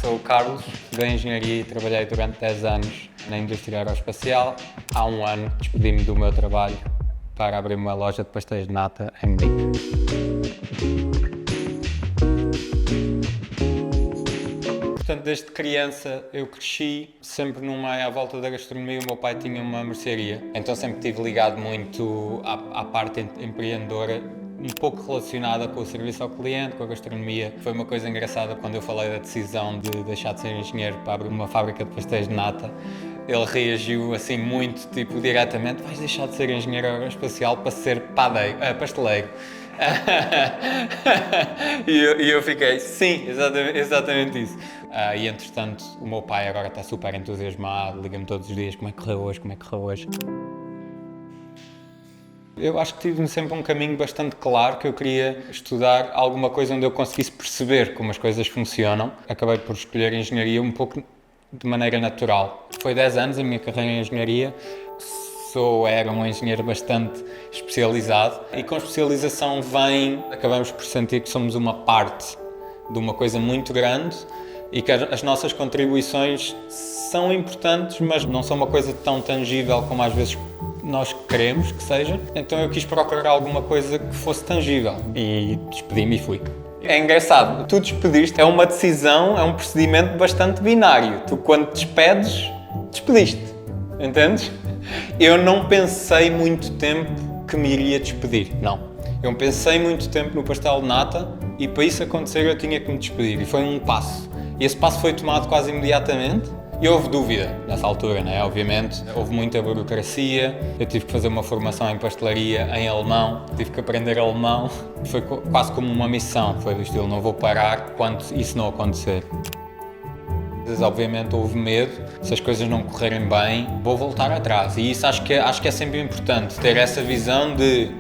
Sou o Carlos, da Engenharia e trabalhei durante 10 anos na indústria aeroespacial. Há um ano despedi-me do meu trabalho para abrir uma loja de pastéis de nata em Munique. Portanto, desde criança eu cresci sempre no meio à volta da gastronomia. O meu pai tinha uma mercearia, então sempre estive ligado muito à parte empreendedora, um pouco relacionada com o serviço ao cliente, com a gastronomia. Foi uma coisa engraçada quando eu falei da decisão de deixar de ser engenheiro para abrir uma fábrica de pastéis de nata. Ele reagiu assim muito, tipo, diretamente: vais deixar de ser engenheiro aeroespacial para ser pasteleiro. e eu fiquei, sim, exatamente isso. E entretanto, o meu pai agora está super entusiasmado, liga-me todos os dias: como é que correu hoje? Eu acho que tive sempre um caminho bastante claro, que eu queria estudar alguma coisa onde eu conseguisse perceber como as coisas funcionam. Acabei por escolher engenharia um pouco de maneira natural. Foi 10 anos a minha carreira em engenharia. Era um engenheiro bastante especializado e com especialização acabamos por sentir que somos uma parte de uma coisa muito grande e que as nossas contribuições são importantes, mas não são uma coisa tão tangível como às vezes nós queremos que seja. Então eu quis procurar alguma coisa que fosse tangível e despedi-me e fui. É engraçado, tu despediste, é uma decisão, é um procedimento bastante binário. Tu, quando te despedes, despediste, entendes? Eu não pensei muito tempo que me iria despedir, não. Eu pensei muito tempo no pastel de nata e para isso acontecer eu tinha que me despedir, e foi um passo. E esse passo foi tomado quase imediatamente. E houve dúvida nessa altura, não é? Obviamente, houve muita burocracia, eu tive que fazer uma formação em pastelaria em alemão, tive que aprender alemão, foi quase como uma missão, foi do estilo: não vou parar quando isso não acontecer. Obviamente houve medo, se as coisas não correrem bem, vou voltar atrás, e isso acho que é sempre importante, ter essa visão de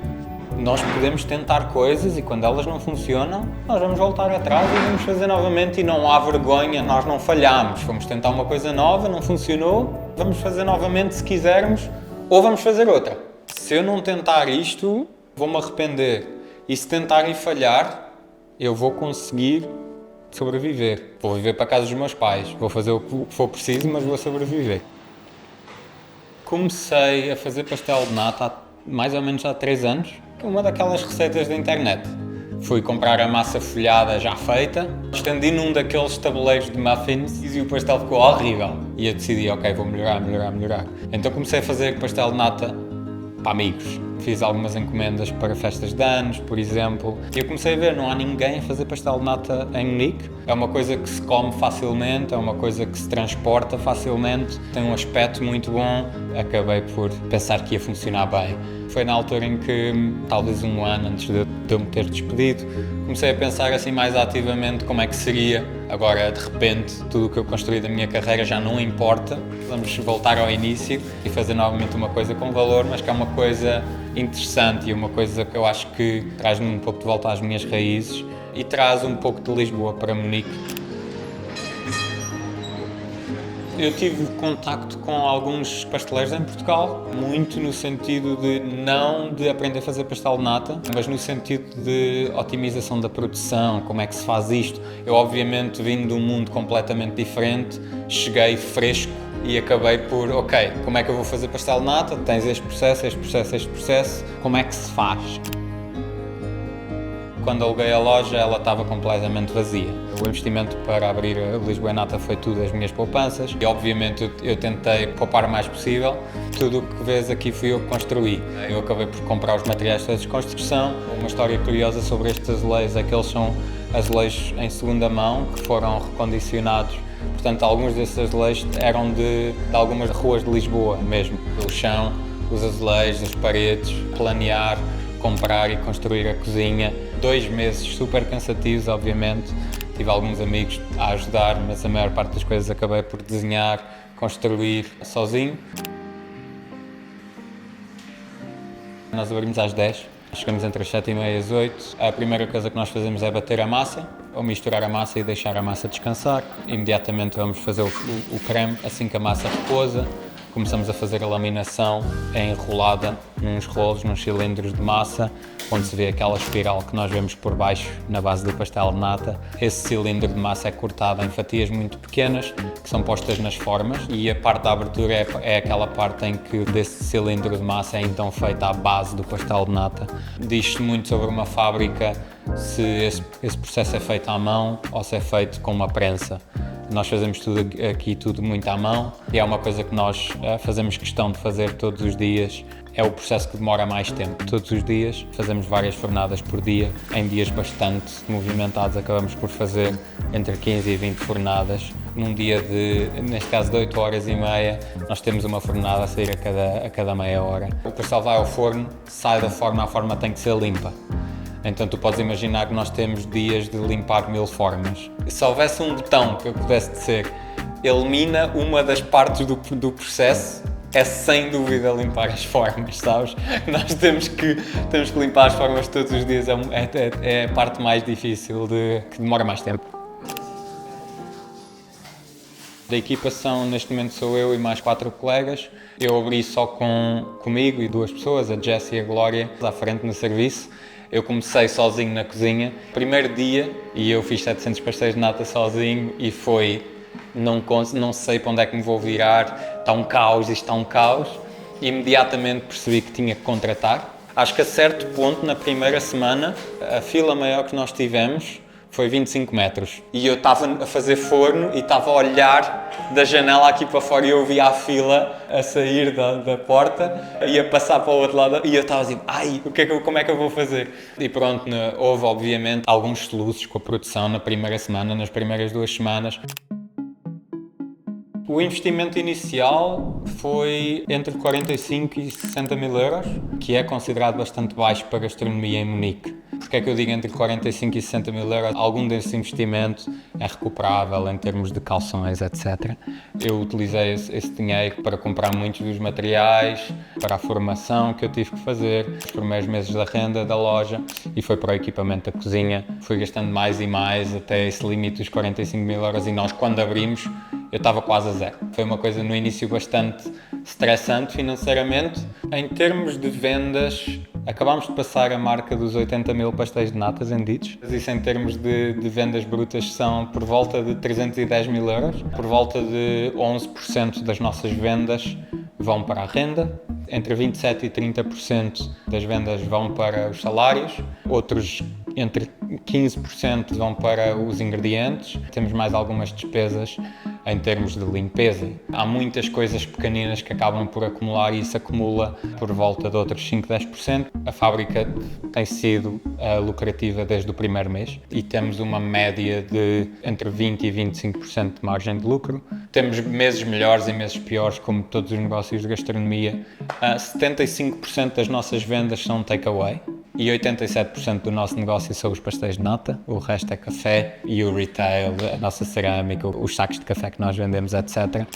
nós podemos tentar coisas e quando elas não funcionam, nós vamos voltar atrás e vamos fazer novamente, e não há vergonha, nós não falhamos, fomos tentar uma coisa nova, não funcionou, vamos fazer novamente se quisermos, ou vamos fazer outra. Se eu não tentar isto, vou-me arrepender, e se tentar e falhar, eu vou conseguir sobreviver. Vou viver para a casa dos meus pais, vou fazer o que for preciso, mas vou sobreviver. Comecei a fazer pastel de nata mais ou menos há 3 anos, uma daquelas receitas da internet. Fui comprar a massa folhada já feita, estendi num daqueles tabuleiros de muffins e o pastel ficou horrível. E eu decidi: ok, vou melhorar. Então comecei a fazer pastel de nata para amigos. Fiz algumas encomendas para festas de anos, por exemplo. E eu comecei a ver, não há ninguém a fazer pastel de nata em Munique. É uma coisa que se come facilmente, é uma coisa que se transporta facilmente, tem um aspecto muito bom. Acabei por pensar que ia funcionar bem. Foi na altura em que, talvez um ano antes de eu me ter despedido, comecei a pensar assim mais ativamente como é que seria. Agora, de repente, tudo o que eu construí da minha carreira já não importa. Vamos voltar ao início e fazer novamente uma coisa com valor, mas que é uma coisa interessante e uma coisa que eu acho que traz-me um pouco de volta às minhas raízes e traz um pouco de Lisboa para Munique. Eu tive contacto com alguns pasteleiros em Portugal, muito no sentido de não de aprender a fazer pastel de nata, mas no sentido de otimização da produção, como é que se faz isto. Eu, obviamente, vindo de um mundo completamente diferente, cheguei fresco e acabei por, ok, como é que eu vou fazer pastel de nata? Tens este processo, como é que se faz? Quando aluguei a loja, ela estava completamente vazia. O investimento para abrir a Lisboa Nata foi tudo das minhas poupanças e, obviamente, eu tentei poupar o mais possível. Tudo o que vês aqui fui eu que construí. Eu acabei por comprar os materiais todos de construção. Uma história curiosa sobre estes azulejos é que eles são azulejos em segunda mão, que foram recondicionados. Portanto, alguns desses azulejos eram de algumas ruas de Lisboa mesmo. O chão, os azulejos, as paredes, planear, comprar e construir a cozinha. 2 meses super cansativos, obviamente. Tive alguns amigos a ajudar, mas a maior parte das coisas acabei por desenhar, construir sozinho. Nós abrimos às 10, chegamos entre as 7h30 e as 8. A primeira coisa que nós fazemos é bater a massa, ou misturar a massa e deixar a massa descansar. Imediatamente vamos fazer o creme, assim que a massa repousa. Começamos a fazer a laminação enrolada nos rolos, nos cilindros de massa, onde se vê aquela espiral que nós vemos por baixo na base do pastel de nata. Esse cilindro de massa é cortado em fatias muito pequenas, que são postas nas formas, e a parte da abertura é aquela parte em que desse cilindro de massa é então feita a base do pastel de nata. Diz-se muito sobre uma fábrica se esse processo é feito à mão ou se é feito com uma prensa. Nós fazemos tudo muito à mão, e é uma coisa que nós fazemos questão de fazer todos os dias. É o processo que demora mais tempo. Todos os dias fazemos várias fornadas por dia. Em dias bastante movimentados acabamos por fazer entre 15 e 20 fornadas. Num dia neste caso de 8 horas e meia, nós temos uma fornada a sair a cada meia hora. O pastel vai ao forno, sai da forma, a forma tem que ser limpa. Então tu podes imaginar que nós temos dias de limpar 1000 formas. Se houvesse um botão que eu pudesse dizer, elimina uma das partes do processo, é sem dúvida limpar as formas, sabes? Nós temos que limpar as formas todos os dias, é a parte mais difícil, que demora mais tempo. Da equipa neste momento sou eu e mais 4 colegas. Eu abri só comigo e 2 pessoas, a Jessie e a Glória, à frente no serviço. Eu comecei sozinho na cozinha. Primeiro dia, e eu fiz 700 pastéis de nata sozinho, e foi, não sei para onde é que me vou virar, está um caos, isto está um caos. E imediatamente percebi que tinha que contratar. Acho que a certo ponto, na primeira semana, a fila maior que nós tivemos foi 25 metros. E eu estava a fazer forno e estava a olhar da janela aqui para fora, e eu via a fila a sair da porta e a passar para o outro lado, e eu estava assim, como é que eu vou fazer? E pronto, houve obviamente alguns soluços com a produção na primeira semana, nas primeiras 2 semanas. O investimento inicial foi entre 45 e 60 mil euros, que é considerado bastante baixo para a gastronomia em Munique. Porque é que eu digo entre 45 e 60 mil euros? Algum desse investimento é recuperável em termos de calções, etc. Eu utilizei esse dinheiro para comprar muitos dos materiais, para a formação que eu tive que fazer, os primeiros meses da renda da loja, e foi para o equipamento da cozinha. Fui gastando mais e mais até esse limite dos 45 mil euros, e nós, quando abrimos, eu estava quase a zero. Foi uma coisa no início bastante estressante financeiramente. Em termos de vendas, acabámos de passar a marca dos 80 mil pastéis de natas vendidos. Isso em termos de vendas brutas são por volta de 310 mil euros. Por volta de 11% das nossas vendas vão para a renda. Entre 27% e 30% das vendas vão para os salários. Outros entre 15% vão para os ingredientes. Temos mais algumas despesas em termos de limpeza. Há muitas coisas pequeninas que acabam por acumular, e isso acumula por volta de outros 5, 10%. A fábrica tem sido lucrativa desde o primeiro mês, e temos uma média de entre 20% e 25% de margem de lucro. Temos meses melhores e meses piores, como todos os negócios de gastronomia. 75% das nossas vendas são takeaway, e 87% do nosso negócio são os pastéis de nata. O resto é café e o retail, a nossa cerâmica, os sacos de café que nós vendemos, etc.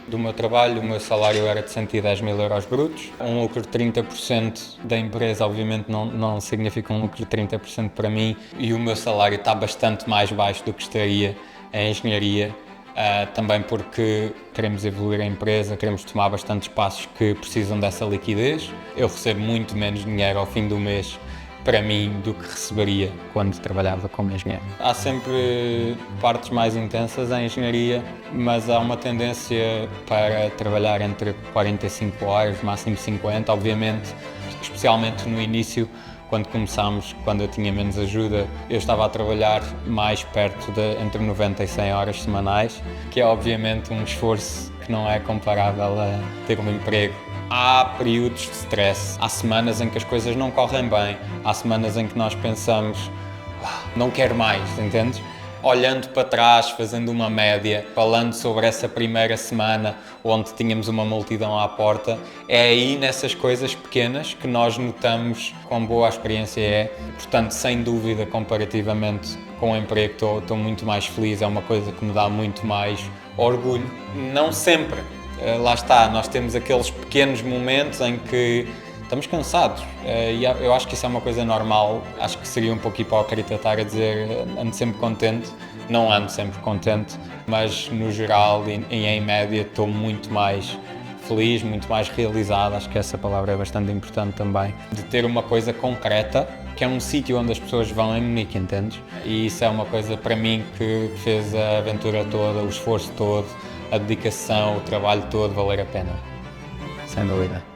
Do meu trabalho, o meu salário era de 110 mil euros brutos. Um lucro de 30% da empresa, obviamente, não significa um lucro de 30% para mim, e o meu salário está bastante mais baixo do que estaria em engenharia. Também porque queremos evoluir a empresa, queremos tomar bastantes passos que precisam dessa liquidez. Eu recebo muito menos dinheiro ao fim do mês para mim do que receberia quando trabalhava como engenheiro. Há sempre partes mais intensas em engenharia, mas há uma tendência para trabalhar entre 45 horas, máximo 50, obviamente, especialmente no início. Quando começámos, quando eu tinha menos ajuda, eu estava a trabalhar mais perto de entre 90 e 100 horas semanais, que é obviamente um esforço que não é comparável a ter um emprego. Há períodos de stress, há semanas em que as coisas não correm bem, há semanas em que nós pensamos, não quero mais, entendes? Olhando para trás, fazendo uma média, falando sobre essa primeira semana onde tínhamos uma multidão à porta, é aí nessas coisas pequenas que nós notamos quão boa a experiência é. Portanto, sem dúvida, comparativamente com o emprego, estou muito mais feliz, é uma coisa que me dá muito mais orgulho. Não sempre, lá está, nós temos aqueles pequenos momentos em que estamos cansados. E eu acho que isso é uma coisa normal. Acho que seria um pouco hipócrita estar a dizer ando sempre contente. Não ando sempre contente, mas no geral e em média estou muito mais feliz, muito mais realizado. Acho que essa palavra é bastante importante também. De ter uma coisa concreta, que é um sítio onde as pessoas vão em Munique, entendes? E isso é uma coisa para mim que fez a aventura toda, o esforço todo, a dedicação, o trabalho todo valer a pena. Sem dúvida.